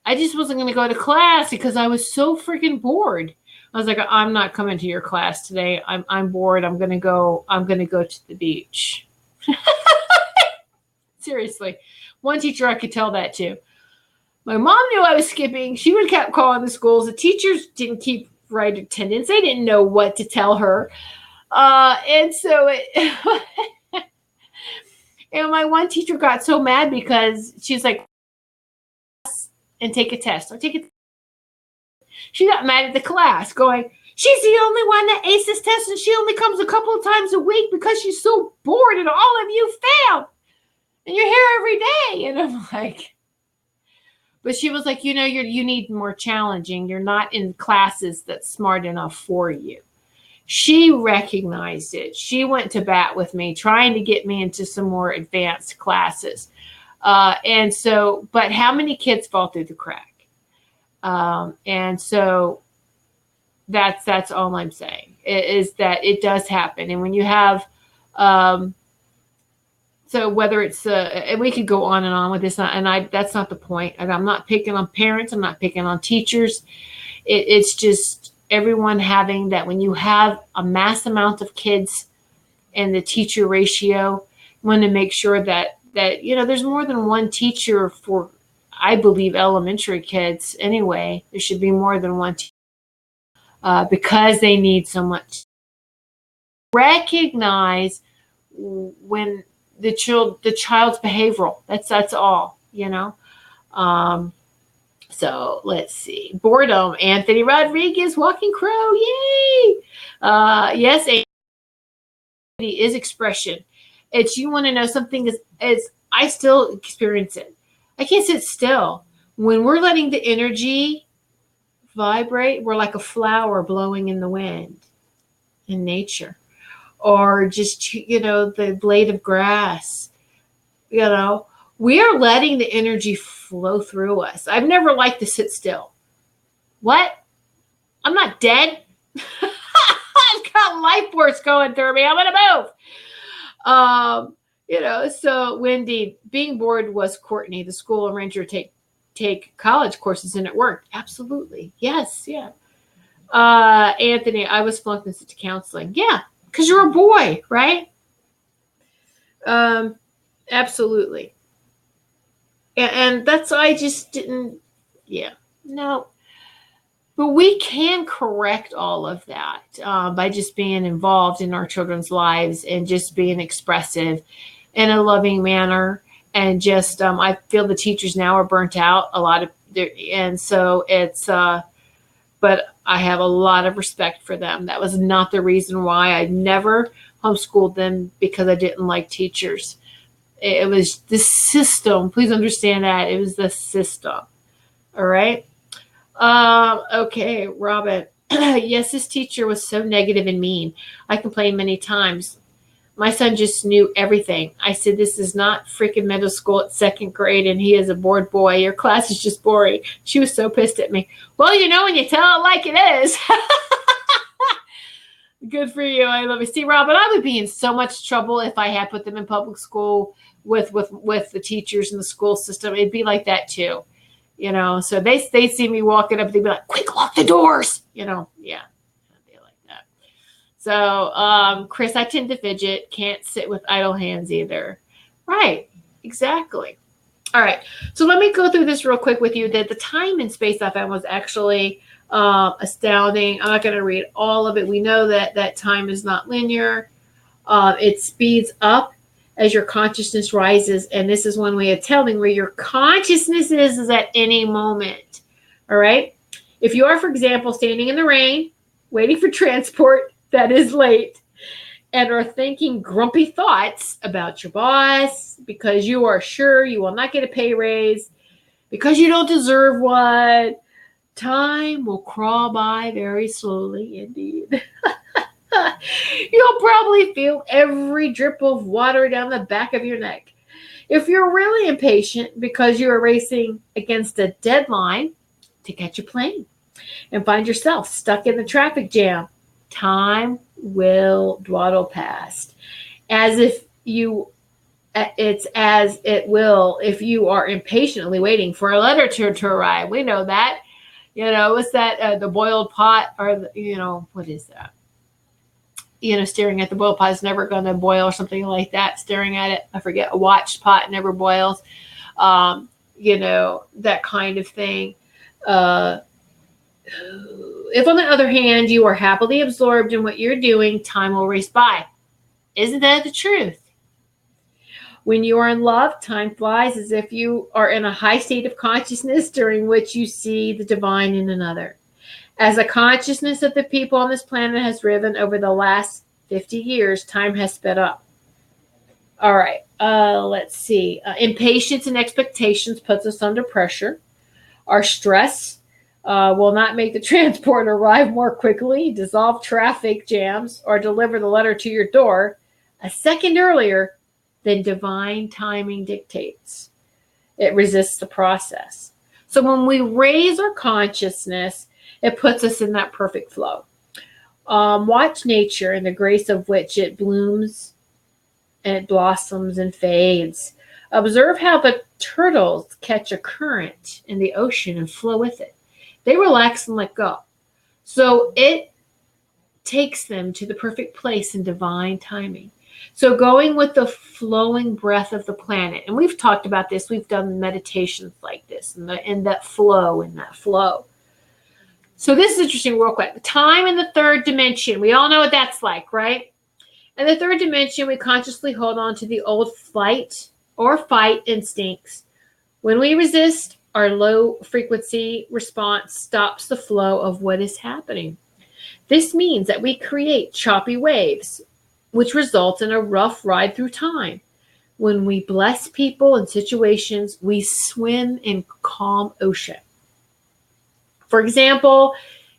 I just wasn't going to go to class because I was so freaking bored. I was like, I'm not coming to your class today. I'm bored. I'm going to go to the beach. Seriously. One teacher I could tell that to. My mom knew I was skipping. She would have kept calling the schools. The teachers didn't keep right attendance. They didn't know what to tell her. And so and my one teacher got so mad because she's like, and take a test. I'll take it. She got mad at the class going, she's the only one that aced this test and she only comes a couple of times a week because she's so bored and all of you failed. And you're here every day. And I'm like, but she was like, you need more challenging. You're not in classes that's smart enough for you. She recognized it. She went to bat with me, trying to get me into some more advanced classes. And so, but how many kids fall through the crack? And so that's all I'm saying is that it does happen. And when you have, so whether it's, and we could go on and on with this, that's not the point. And I'm not picking on parents. I'm not picking on teachers. It's just everyone having that. When you have a mass amount of kids and the teacher ratio, you want to make sure that there's more than one teacher for, I believe, elementary kids anyway. There should be more than one teacher because they need so much. Recognize when the child's behavioral. That's all, So let's see. Boredom. Anthony Rodriguez, Walking Crow. Yay! Yes, is expression. It's you want to know something is I still experience it. I can't sit still. When we're letting the energy vibrate, we're like a flower blowing in the wind in nature. Or just, the blade of grass. We are letting the energy flow through us. I've never liked to sit still. What? I'm not dead. I've got life force going through me. I'm going to move. So Wendy, being bored was Courtney, the school arranger, take college courses, and it worked. Absolutely. Yes. Yeah. Anthony, I was flunked into counseling. Yeah. Because you're a boy, right? Absolutely. And that's, I just didn't, no. But we can correct all of that by just being involved in our children's lives and just being expressive in a loving manner. And just, I feel the teachers now are burnt out a lot of, and so it's, but I have a lot of respect for them. That was not the reason why I never homeschooled them, because I didn't like teachers. It was the system. Please understand that. It was the system. All right. Okay, Robin. Yes, this teacher was so negative and mean. I complained many times. My son just knew everything. I said, this is not freaking middle school. It's second grade, and he is a bored boy. Your class is just boring. She was so pissed at me. Well, when you tell it like it is. Good for you. I love it. See, Robin, I would be in so much trouble if I had put them in public school with the teachers in the school system. It'd be like that too. So they see me walking up, they'd be like, quick, lock the doors. Yeah. So, Chris, I tend to fidget, can't sit with idle hands either. Right. Exactly. All right. So let me go through this real quick with you. That the time and space I found was actually astounding. I'm not going to read all of it. We know that time is not linear. It speeds up as your consciousness rises. And this is one way of telling where your consciousness is at any moment. All right. If you are, for example, standing in the rain, waiting for transport that is late, and are thinking grumpy thoughts about your boss because you are sure you will not get a pay raise, because you don't deserve one, time will crawl by very slowly indeed. You'll probably feel every drip of water down the back of your neck. If you're really impatient because you are racing against a deadline to catch a plane and find yourself stuck in the traffic jam, time will dawdle past as it's as it will if you are impatiently waiting for a letter to arrive. We know that. What's that? The boiled pot, or what is that? Staring at the boiled pot is never going to boil, or something like that. Staring at it, I forget. A watched pot never boils. That kind of thing. If, on the other hand, you are happily absorbed in what you're doing, time will race by. Isn't that the truth? When you are in love, time flies as if you are in a high state of consciousness during which you see the divine in another. As the consciousness of the people on this planet has risen over the last 50 years, time has sped up. All right, let's see. Impatience and expectations puts us under pressure. Our stress will not make the transport arrive more quickly, dissolve traffic jams, or deliver the letter to your door a second earlier than divine timing dictates. It resists the process. So when we raise our consciousness, it puts us in that perfect flow. Watch nature and the grace of which it blooms and it blossoms and fades. Observe how the turtles catch a current in the ocean and flow with it. They relax and let go. So it takes them to the perfect place in divine timing. So going with the flowing breath of the planet. And we've talked about this. We've done meditations like this and that flow. So this is interesting real quick. Time in the third dimension. We all know what that's like, right? In the third dimension, we consciously hold on to the old flight or fight instincts. When we resist, our low frequency response stops the flow of what is happening. This means that we create choppy waves, which results in a rough ride through time. When we bless people and situations, we swim in calm ocean. For example,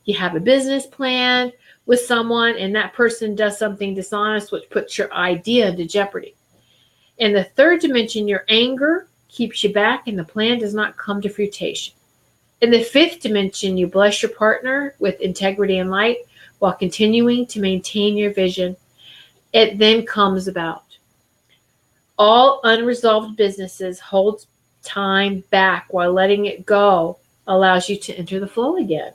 you have a business plan with someone and that person does something dishonest, which puts your idea into jeopardy. In the third dimension, your anger keeps you back and the plan does not come to fruition. In the fifth dimension, you bless your partner with integrity and light while continuing to maintain your vision. It then comes about. All unresolved businesses hold time back while letting it go allows you to enter the flow again.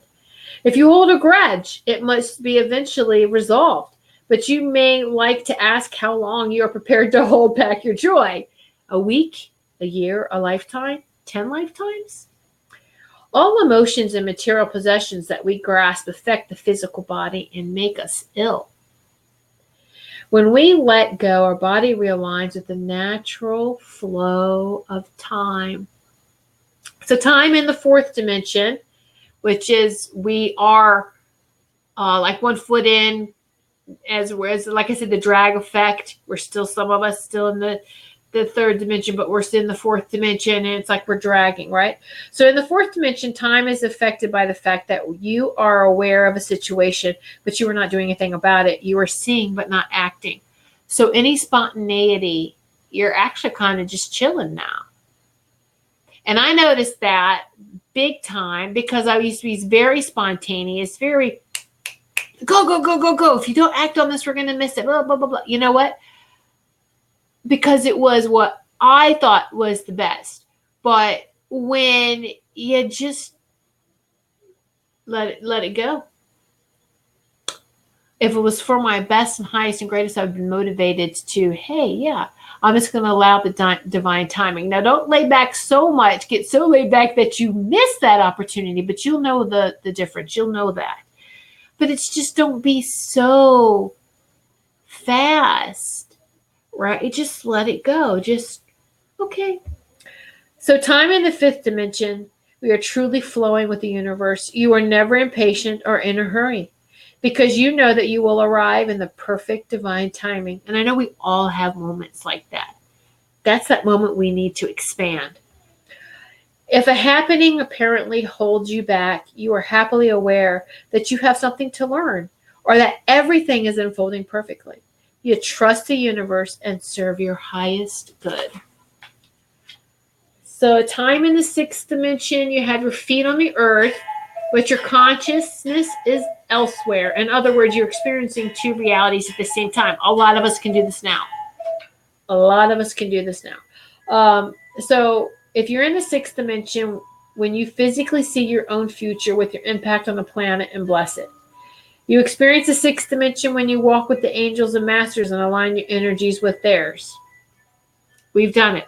If you hold a grudge, it must be eventually resolved, but you may like to ask how long you are prepared to hold back your joy. A week, a year, a lifetime, 10 lifetimes? All emotions and material possessions that we grasp affect the physical body and make us ill. When we let go, our body realigns with the natural flow of time. So time in the fourth dimension, which is we are like 1 foot in, as like I said, the drag effect. We're still, some of us still in the third dimension, but we're still in the fourth dimension, and it's like we're dragging, right? So in the fourth dimension, time is affected by the fact that you are aware of a situation, but you are not doing anything about it. You are seeing, but not acting. So any spontaneity, you're actually kind of just chilling now. And I noticed that big time because I used to be very spontaneous, very go, go, go, go, go. If you don't act on this, we're going to miss it. Blah, blah, blah, blah. You know what? Because it was what I thought was the best. But when you just let it go. If it was for my best and highest and greatest, I would be motivated to, hey, yeah, I'm just going to allow the divine timing. Now, don't lay back so much, get so laid back that you miss that opportunity, but you'll know the difference. You'll know that. But it's just don't be so fast, right? Just let it go. Just, okay. So time in the fifth dimension, we are truly flowing with the universe. You are never impatient or in a hurry, because you know that you will arrive in the perfect divine timing. And I know we all have moments like that. That's that moment we need to expand. If a happening apparently holds you back, you are happily aware that you have something to learn or that everything is unfolding perfectly. You trust the universe and serve your highest good. So time in the sixth dimension, you have your feet on the earth, but your consciousness is elsewhere. In other words, you're experiencing two realities at the same time. A lot of us can do this now. A lot of us can do this now. So if you're in the sixth dimension, when you physically see your own future with your impact on the planet and bless it. You experience the sixth dimension when you walk with the angels and masters and align your energies with theirs. We've done it.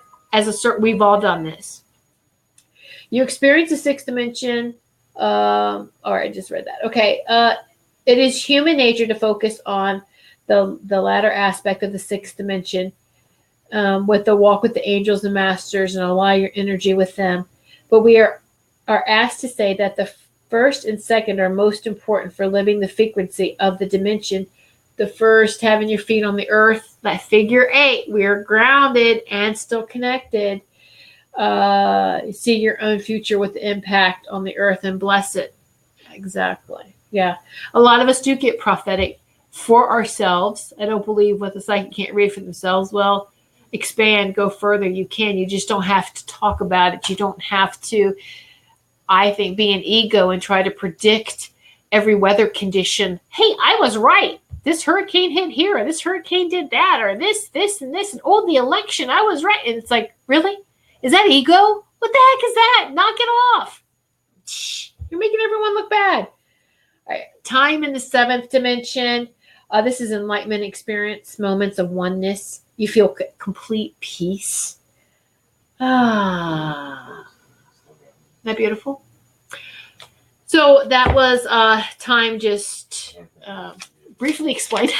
We've all done this. You experience the sixth dimension. All right, I just read that. Okay. It is human nature to focus on the latter aspect of the sixth dimension, with the walk with the angels and masters and align your energy with them. But we are asked to say that the first and second are most important for living the frequency of the dimension. The first, having your feet on the earth, that figure 8, we are grounded and still connected. See your own future with the impact on the earth and bless it. Exactly. Yeah. A lot of us do get prophetic for ourselves. I don't believe what the psychic can't read for themselves. Well, expand, go further. You can. You just don't have to talk about it. You don't have to, I think, be an ego and try to predict every weather condition. Hey, I was right. This hurricane hit here, or this hurricane did that, or this, and this, and oh, the election, I was right. And it's like, really? Is that ego? What the heck is that? Knock it off. You're making everyone look bad. All right. Time in the seventh dimension. This is enlightenment experience, moments of oneness. You feel complete peace. Isn't that beautiful? So that was time just briefly explained.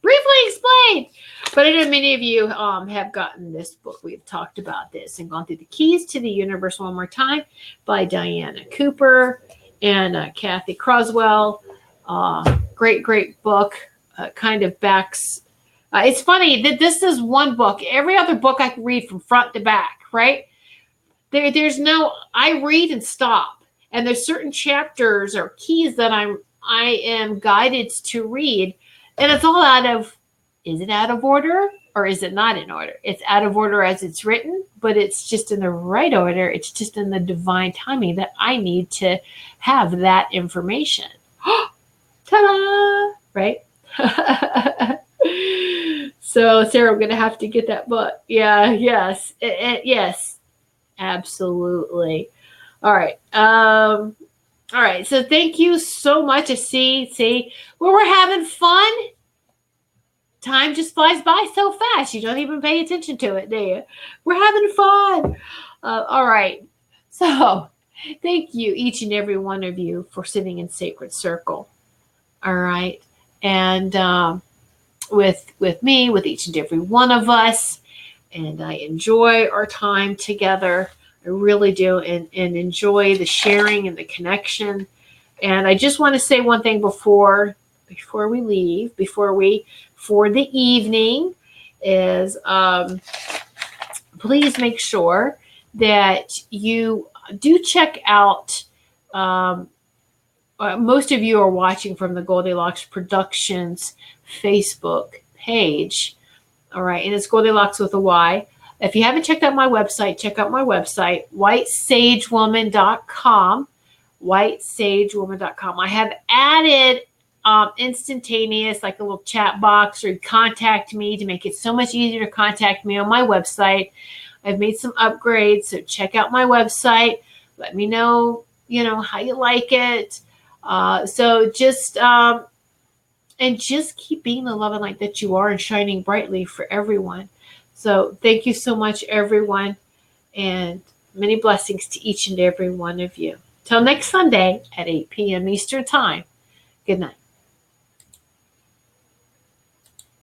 Briefly explained. But I know many of you have gotten this book. We've talked about this and gone through the Keys to the Universe one more time by Diana Cooper and Kathy Croswell. Great book. Kind of backs. It's funny that this is one book. Every other book I can read from front to back, right? There's no, I read and stop. And there's certain chapters or keys that I am guided to read. And it's all out of, is it out of order or is it not in order? It's out of order as it's written, but it's just in the right order. It's just in the divine timing that I need to have that information. Ta-da! Right? So, Sarah, I'm going to have to get that book. Yeah, yes. Yes, absolutely. All right. All right. So thank you so much. I see, well, we're having fun. Time just flies by so fast. You don't even pay attention to it, do you? We're having fun. All right. So thank you, each and every one of you, for sitting in Sacred Circle. All right. And with me, with each and every one of us. And I enjoy our time together. I really do. And enjoy the sharing and the connection. And I just want to say one thing before we leave, for the evening, is please make sure that you do check out, most of you are watching from the Goldylocks Productions Facebook page. All right. And it's Goldylocks with a Y. If you haven't checked out my website, check out my website, whitesagewoman.com, whitesagewoman.com. I have added instantaneous, like a little chat box, or contact me to make it so much easier to contact me on my website. I've made some upgrades, so check out my website. Let me know, how you like it. So just keep being the love and light that you are and shining brightly for everyone. So thank you so much, everyone, and many blessings to each and every one of you. Till next Sunday at 8 p.m. Eastern Time. Good night.